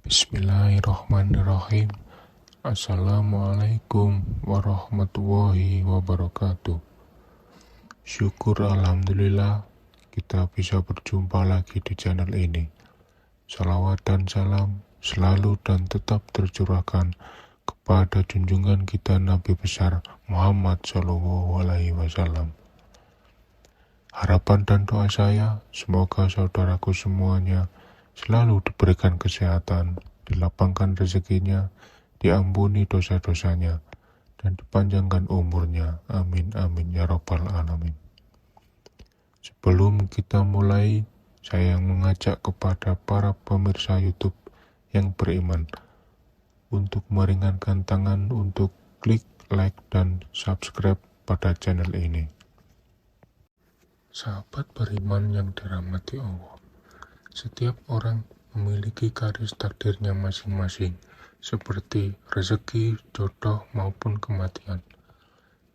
Bismillahirrahmanirrahim. Assalamualaikum warahmatullahi wabarakatuh. Syukur alhamdulillah kita bisa berjumpa lagi di channel ini. Salawat dan salam selalu dan tetap tercurahkan kepada junjungan kita Nabi besar Muhammad SAW. Harapan dan doa saya, semoga saudaraku semuanya selalu diberikan kesehatan, dilapangkan rezekinya, diampuni dosa-dosanya, dan dipanjangkan umurnya. Amin, amin, ya rabbal alamin. Sebelum kita mulai, saya mengajak kepada para pemirsa YouTube yang beriman untuk meringankan tangan untuk klik like dan subscribe pada channel ini. Sahabat beriman yang dirahmati Allah, setiap orang memiliki garis takdirnya masing-masing, seperti rezeki, jodoh, maupun kematian.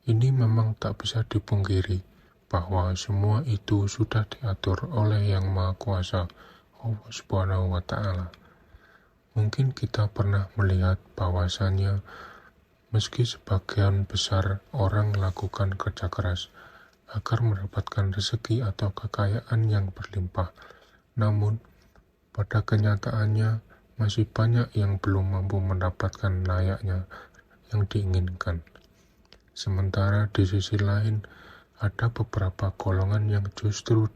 Ini memang tak bisa dipungkiri, bahwa semua itu sudah diatur oleh Yang Maha Kuasa, Allah Subhanahu wa Ta'ala. Mungkin kita pernah melihat bahwasannya, meski sebagian besar orang melakukan kerja keras agar mendapatkan rezeki atau kekayaan yang berlimpah, namun pada kenyataannya masih banyak yang belum mampu mendapatkan layaknya yang diinginkan. Sementara di sisi lain, ada beberapa golongan yang justru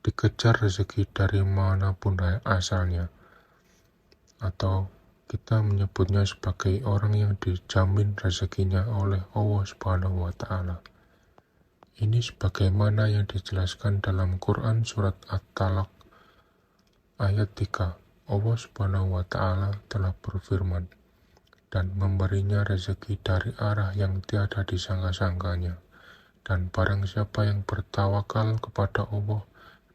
dikejar rezeki dari manapun asalnya, atau kita menyebutnya sebagai orang yang dijamin rezekinya oleh Allah Subhanahu wa Ta'ala. Ini sebagaimana yang dijelaskan dalam Quran surat At-Talaq ayat 3. Allah Subhanahu wa Ta'ala telah berfirman, dan memberinya rezeki dari arah yang tiada disangka-sangkanya. Dan barang siapa yang bertawakal kepada Allah,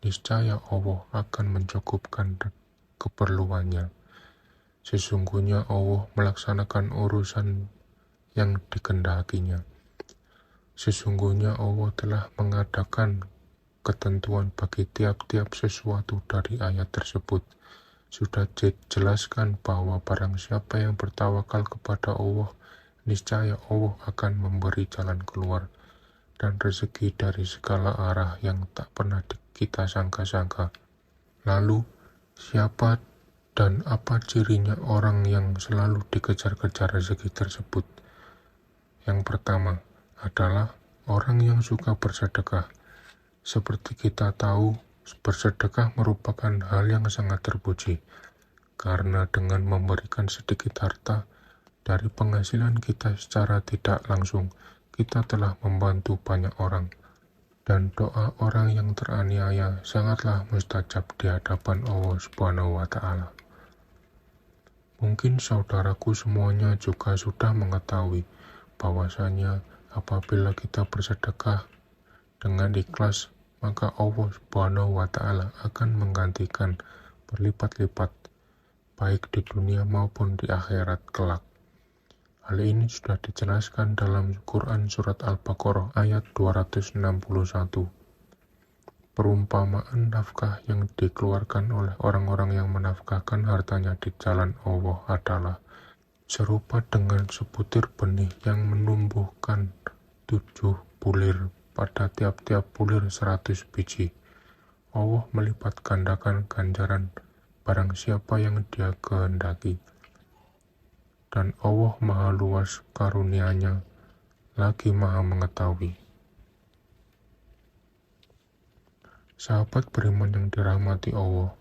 niscaya Allah akan mencukupkan keperluannya. Sesungguhnya Allah melaksanakan urusan yang dikehendakinya. Sesungguhnya Allah telah mengadakan ketentuan bagi tiap-tiap sesuatu dari ayat tersebut. Sudah dijelaskan bahwa barang siapa yang bertawakal kepada Allah, niscaya Allah akan memberi jalan keluar dan rezeki dari segala arah yang tak pernah kita sangka-sangka. Lalu, siapa dan apa cirinya orang yang selalu dikejar-kejar rezeki tersebut? Yang pertama adalah orang yang suka bersedekah. Seperti kita tahu, bersedekah merupakan hal yang sangat terpuji, karena dengan memberikan sedikit harta dari penghasilan kita secara tidak langsung, kita telah membantu banyak orang. Dan doa orang yang teraniaya sangatlah mustajab di hadapan Allah Subhanahu wa Ta'ala. Mungkin saudaraku semuanya juga sudah mengetahui bahwasanya apabila kita bersedekah dengan ikhlas, maka Allah Subhanahu wa Ta'ala akan menggantikan berlipat-lipat, baik di dunia maupun di akhirat kelak. Hal ini sudah dijelaskan dalam Quran surat Al-Baqarah ayat 261. Perumpamaan nafkah yang dikeluarkan oleh orang-orang yang menafkahkan hartanya di jalan Allah adalah serupa dengan sebutir benih yang menumbuhkan 7 bulir, pada tiap-tiap bulir 100 biji. Allah melipat gandakan ganjaran barang siapa yang Dia kehendaki. Dan Allah maha luas karunia-Nya, lagi maha mengetahui. Sahabat beriman yang dirahmati Allah,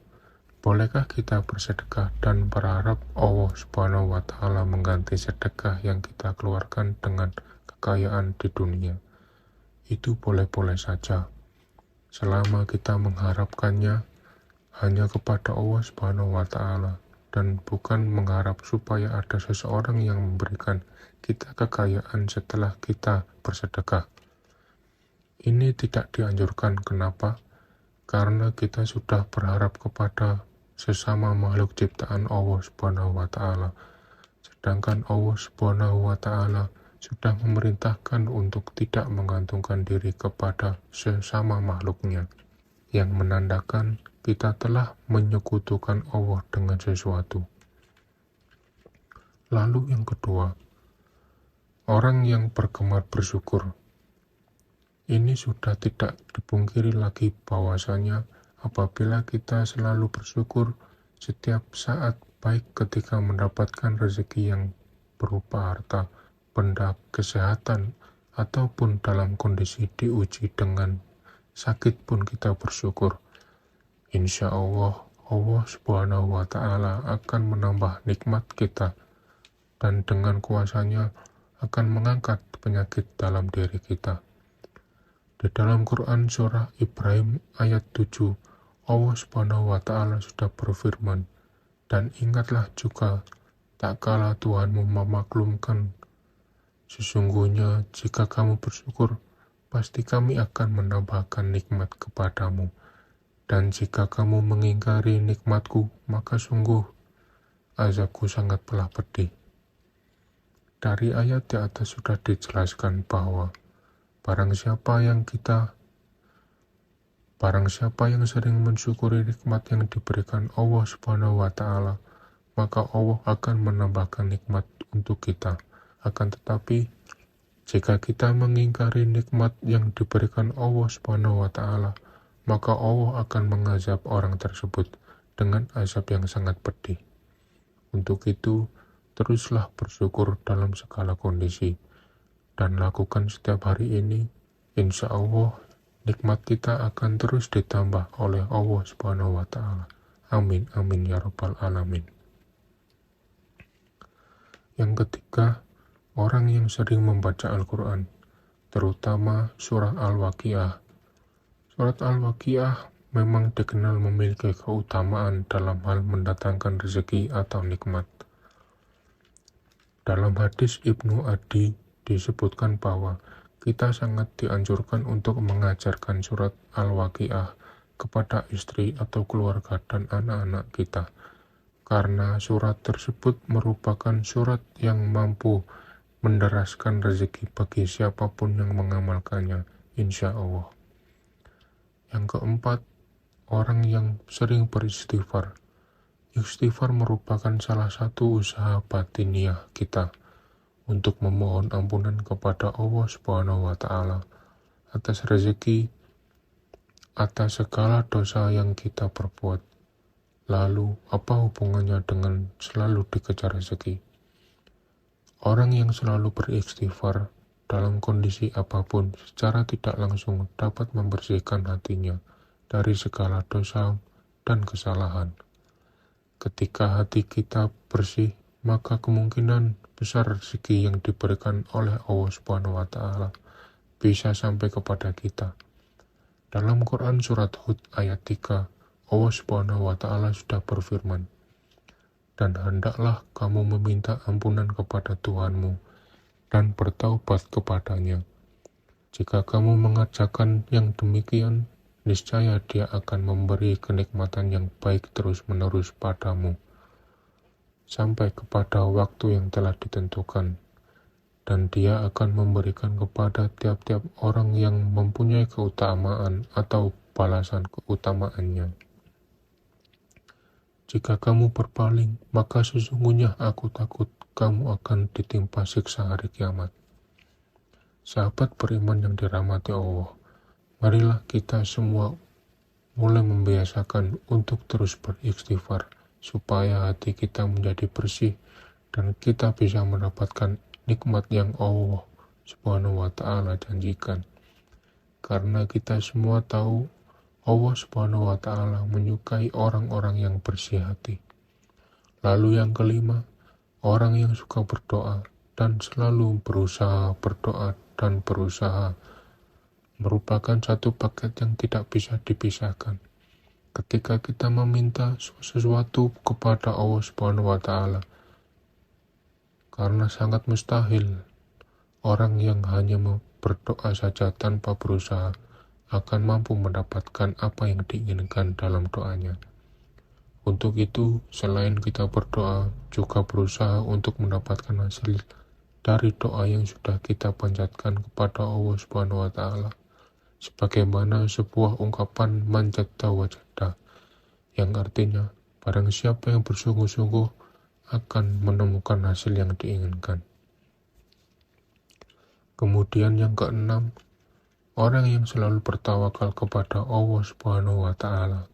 bolehkah kita bersedekah dan berharap Allah Subhanahu wa Ta'ala mengganti sedekah yang kita keluarkan dengan kekayaan di dunia? Itu boleh-boleh saja, selama kita mengharapkannya hanya kepada Allah Subhanahu wa Ta'ala, dan bukan mengharap supaya ada seseorang yang memberikan kita kekayaan setelah kita bersedekah. Ini tidak dianjurkan. Kenapa? Karena kita sudah berharap kepada sesama makhluk ciptaan Allah Subhanahu wa Ta'ala, sedangkan Allah Subhanahu wa Ta'ala sudah memerintahkan untuk tidak menggantungkan diri kepada sesama makhluknya. yang menandakan kita telah menyekutukan Allah dengan sesuatu. Lalu yang kedua, orang yang bergemar bersyukur. Ini sudah tidak dipungkiri lagi bahwasanya apabila kita selalu bersyukur setiap saat, baik ketika mendapatkan rezeki yang berupa harta, benda, kesehatan, ataupun dalam kondisi diuji dengan sakit pun kita bersyukur. Insya Allah, Allah Subhanahu wa Ta'ala akan menambah nikmat kita dan dengan kuasanya akan mengangkat penyakit dalam diri kita. Di dalam Quran surah Ibrahim ayat 7, Allah Subhanahu wa Ta'ala sudah berfirman, dan ingatlah juga tak kala Tuhanmu memaklumkan, sesungguhnya jika kamu bersyukur, pasti kami akan menambahkan nikmat kepadamu. Dan jika kamu mengingkari nikmatku, maka sungguh azabku sangat belah pedih. Dari ayat di atas sudah dijelaskan bahwa Barang siapa yang sering mensyukuri nikmat yang diberikan Allah Subhanahu wa Ta'ala, maka Allah akan menambahkan nikmat untuk kita. Akan tetapi, jika kita mengingkari nikmat yang diberikan Allah Subhanahu wa Ta'ala, maka Allah akan mengazab orang tersebut dengan azab yang sangat pedih. Untuk itu, teruslah bersyukur dalam segala kondisi, dan lakukan setiap hari ini, insya Allah nikmat kita akan terus ditambah oleh Allah Subhanahu wa Ta'ala. Amin, amin ya rabbal alamin. Yang ketiga, orang yang sering membaca Al-Quran, terutama surah Al-Waqiah. Surat Al-Waqiah memang dikenal memiliki keutamaan dalam hal mendatangkan rezeki atau nikmat. Dalam hadis Ibnu Adi disebutkan bahwa kita sangat dianjurkan untuk mengajarkan surat Al-Waqiah kepada istri atau keluarga dan anak-anak kita, karena surat tersebut merupakan surat yang mampu menderaskan rezeki bagi siapapun yang mengamalkannya, insya Allah. Yang keempat, orang yang sering beristighfar. Istighfar merupakan salah satu usaha batiniah kita untuk memohon ampunan kepada Allah Subhanahu wa Ta'ala atas rezeki, atas segala dosa yang kita perbuat. Lalu, apa hubungannya dengan selalu dikejar rezeki? Orang yang selalu beristighfar dalam kondisi apapun secara tidak langsung dapat membersihkan hatinya dari segala dosa dan kesalahan. Ketika hati kita bersih, maka kemungkinan besar rezeki yang diberikan oleh Allah Subhanahu wa Ta'ala bisa sampai kepada kita. Dalam Quran surat Hud ayat 3, Allah Subhanahu wa Ta'ala sudah berfirman, dan hendaklah kamu meminta ampunan kepada Tuhanmu dan bertaubat kepadanya. Jika kamu mengerjakan yang demikian, niscaya Dia akan memberi kenikmatan yang baik terus-menerus padamu, sampai kepada waktu yang telah ditentukan, dan Dia akan memberikan kepada tiap-tiap orang yang mempunyai keutamaan atau balasan keutamaannya. Jika kamu berpaling, maka sesungguhnya aku takut kamu akan ditimpa siksa hari kiamat. Sahabat beriman yang dirahmati Allah, marilah kita semua mulai membiasakan untuk terus beristighfar, supaya hati kita menjadi bersih dan kita bisa mendapatkan nikmat yang Allah Subhanahu wa Ta'ala janjikan. Karena kita semua tahu Allah Subhanahu wa Ta'ala menyukai orang-orang yang bersih hati. Lalu yang kelima, orang yang suka berdoa dan selalu berusaha berdoa dan berusaha merupakan satu paket yang tidak bisa dipisahkan. Ketika kita meminta sesuatu kepada Allah Subhanahu wa Ta'ala, karena sangat mustahil orang yang hanya berdoa saja tanpa berusaha akan mampu mendapatkan apa yang diinginkan dalam doanya. Untuk itu, selain kita berdoa, juga berusaha untuk mendapatkan hasil dari doa yang sudah kita panjatkan kepada Allah Subhanahu wa Ta'ala, sebagaimana sebuah ungkapan manjata wajada, yang artinya barang siapa yang bersungguh-sungguh akan menemukan hasil yang diinginkan. Kemudian yang keenam, orang yang selalu bertawakal kepada Allah Subhanahu wa Ta'ala.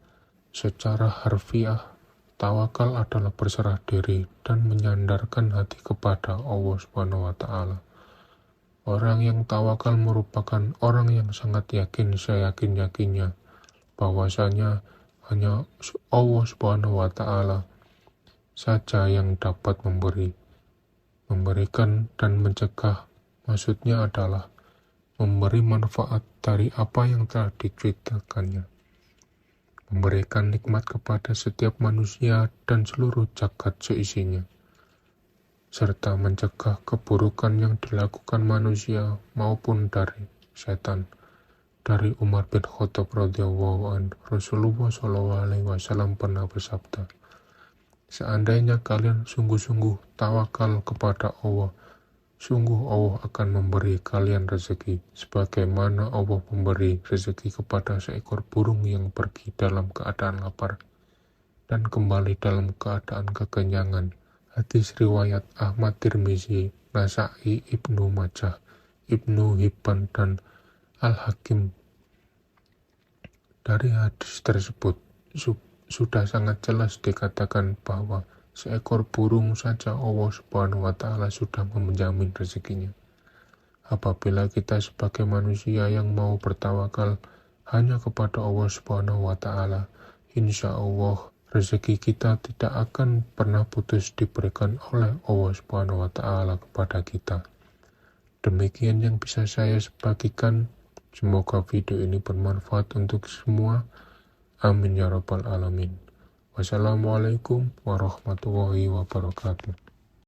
Secara harfiah, tawakal adalah berserah diri dan menyandarkan hati kepada Allah Subhanahu wa Ta'ala. Orang yang tawakal merupakan orang yang sangat yakin seyakin-yakinnya bahwasanya hanya Allah Subhanahu wa Ta'ala saja yang dapat memberikan dan mencegah. Maksudnya adalah memberi manfaat dari apa yang telah diceritakannya, memberikan nikmat kepada setiap manusia dan seluruh jagat seisinya, serta mencegah keburukan yang dilakukan manusia maupun dari setan. Dari Umar bin Khattab radhiyallahu anhu, Rasulullah SAW pernah bersabda, seandainya kalian sungguh-sungguh tawakal kepada Allah, sungguh Allah akan memberi kalian rezeki, sebagaimana Allah memberi rezeki kepada seekor burung yang pergi dalam keadaan lapar dan kembali dalam keadaan kekenyangan. Hadis riwayat Ahmad, Tirmizi, Nasa'i, Ibnu Majah, Ibnu Hibban, dan Al-Hakim. Dari hadis tersebut sudah sangat jelas dikatakan bahwa seekor burung saja Allah Subhanahu wa Ta'ala sudah menjamin rezekinya. Apabila kita sebagai manusia yang mau bertawakal hanya kepada Allah Subhanahu wa Ta'ala, insya Allah rezeki kita tidak akan pernah putus diberikan oleh Allah Subhanahu wa Ta'ala kepada kita. Demikian yang bisa saya bagikan. Semoga video ini bermanfaat untuk semua. Amin ya rabbal alamin. Wassalamualaikum warahmatullahi wabarakatuh.